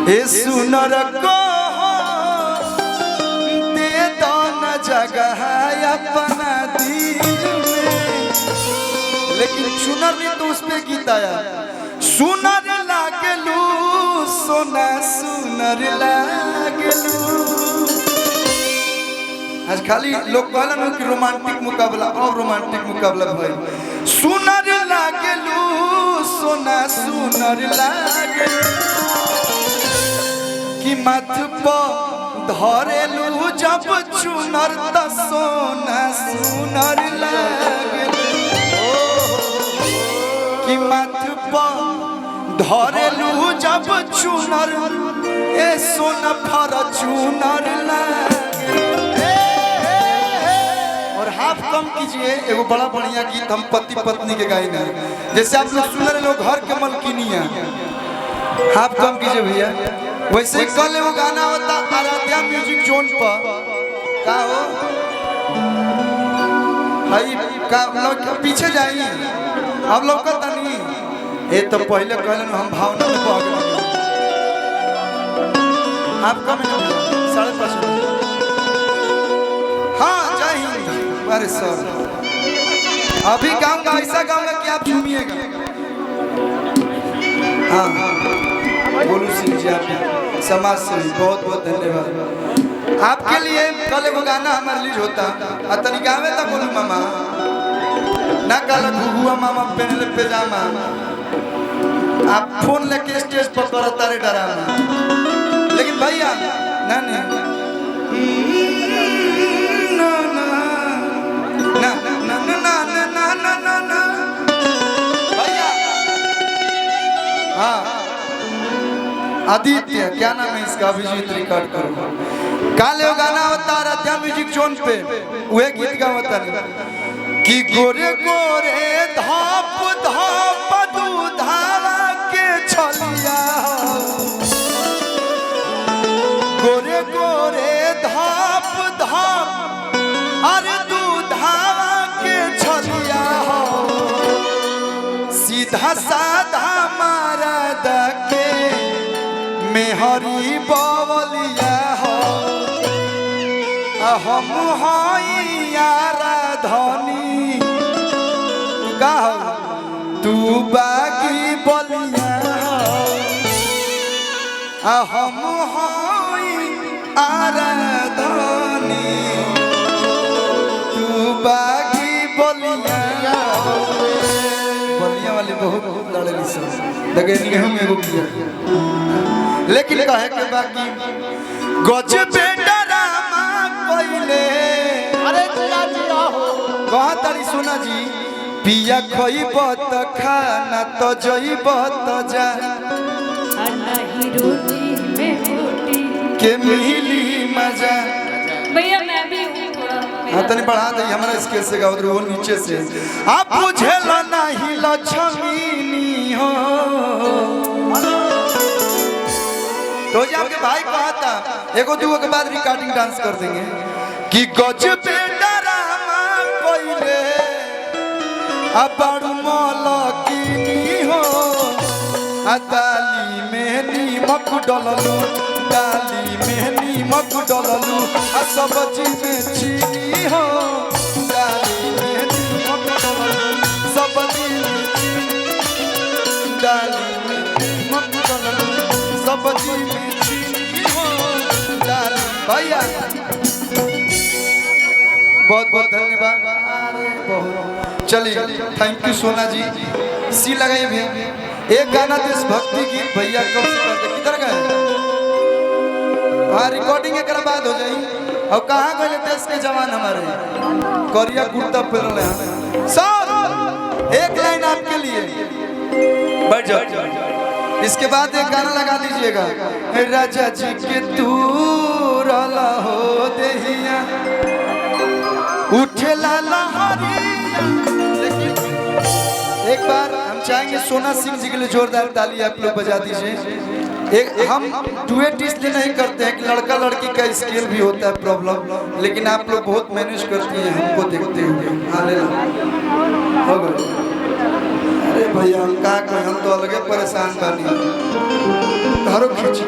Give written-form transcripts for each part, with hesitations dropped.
ए सुनर को दे दो न जगह अपना दिल में। लेकिन सुनर नहीं तो उस पे गीत आया, सुनर लागलू सोना सुनर लागलू। आज खाली लोग कहलन कि रोमांटिक मुकाबला और रोमांटिक मुकाबला भाई। सुनर लागलू सोना सुनर लागलू कि मत पर धरेलू जब चुनर त सोना सुनर लागलू कि मत पर धरेलू जब चुनर ए सोना फॉर्च्यूनर लागलू। और हाफ कम कीजिए, एगो बड़ा बढ़िया गीत हम पति पत्नी के गाए ना, जैसे आप लोग सुन रहे लोग घर के मलकिनिया, हाफ कम कीजिए भैया। वैसे ही कल वो गाना होता आराध्या म्यूजिक जोन पर का हो भाई का लोग पीछे जाइए अब लोग का नहीं ये तो पहले कहले हम भावना में बह गए। आप कम 5:30 हाँ जाइए। अरे सर अभी गाऊंगा, ऐसा गाऊंगा कि आप झूमिएगा। हाँ बोलू सिंह जी आप समाज से बहुत बहुत धन्यवाद आपके लिए। कल एगो गाना हमारा रिलीज होता तनी गावे था बोलू मामा ना कल हुआ मामा पहनले पैजामा आप फोन लेके स्टेज पर करता रे डराना। लेकिन भैया ना ना ना ना ना ना ना ना ना भैया। हाँ आदित्य क्या नाम है इसका, अभिजीत रिकॉर्ड करो। काले गाना होता आराध्या म्यूजिक जोन पे वह गीत का होता कि गोरे गोरे धाप धाप दूधावा के छलिया, गोरे गोरे धाप धाप अरे दूधावा के छलिया हो, सीधा साधा मारा दके मेहरी बवलिया हो। हम धनी का तू बागी बलिया हो। हम धनी तू बागी बलिया हो। बलिया वाली बहुत लड़ली सब देखे हम एगो किया। लेकिन कहे के बाकी गज पे डरामा कोइले। अरे जिया जिया हो कहा तारी सोना जी पिया खइब त खाना तो जइब त जा नहीं रोटी में रोटी के मिली मजा। भैया मैं भी हूं हाँ तनी बढ़ा दे हमारा स्केल से गाओ वो नीचे से। आप बुझेला नहीं लक्ष्मी हो तो जी आपके भाई कहा था एगो दूगो के बाद रिकॉर्डिंग डांस कर देंगे कि गज पे डरामा कोइले अबड़ू मलकिनी हो। दाली में नीमक डललू, दाली में नीमक डललू, सब्जी में चीनी हो। दाली में नीमक डललू, सब्जी में चीनी, दाली में नीमक डललू, सब्जी में चीनी हो। दाली भैया बहुत बहुत धन्यवाद। चलिए थैंक यू सोना जी। सी लगाइए भैया एक गाना देशभक्ति गीत भैया कब से करते किधर गए। हाँ रिकॉर्डिंग एक बाद हो जाई। और कहाँ गए देश के जवान हमारे करिया कुर्ता पहन रहे हैं। सर एक लाइन आपके लिए बैठ जाओ। इसके बाद एक गाना लगा दीजिएगा राजा जी के तू रला हो देहिया उठेला लहरिया। लेकिन एक बार हम चाहेंगे सोना सिंह जी के लिए जोरदार ताली आप लोग बजा दीजिए। एक हम डुएट इसलिए नहीं करते हैं कि लड़का लड़की का स्केल भी होता है प्रॉब्लम, लेकिन आप लोग बहुत मैनेज करती हैं हमको देखते हुए। हाले हो गए। अरे भैया हम का कहें, हम तो अलगे परेशान बानी। तारो खींच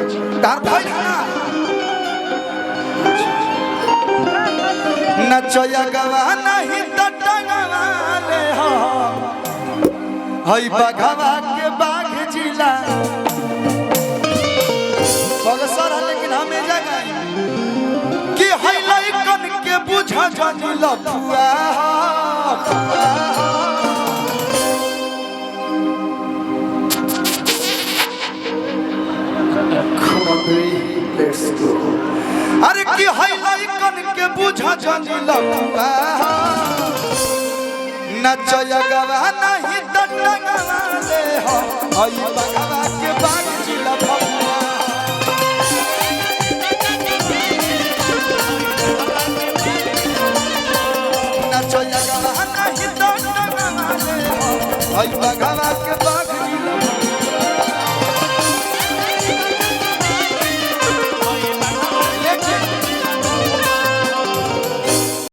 तार भाई ना नचया गवा नहीं तो टंगवा ले हो हई बघवा के बाघ जिला बगसर है, लेकिन हमें जगह कि हई लइकन के बुझा जानी लफुआ। Let's go. अरे कि हई लइकन के बुझा जानी लफुआ नचया गवा नहीं तो टंगवा ले हो हई बघवा के बाघ जिला।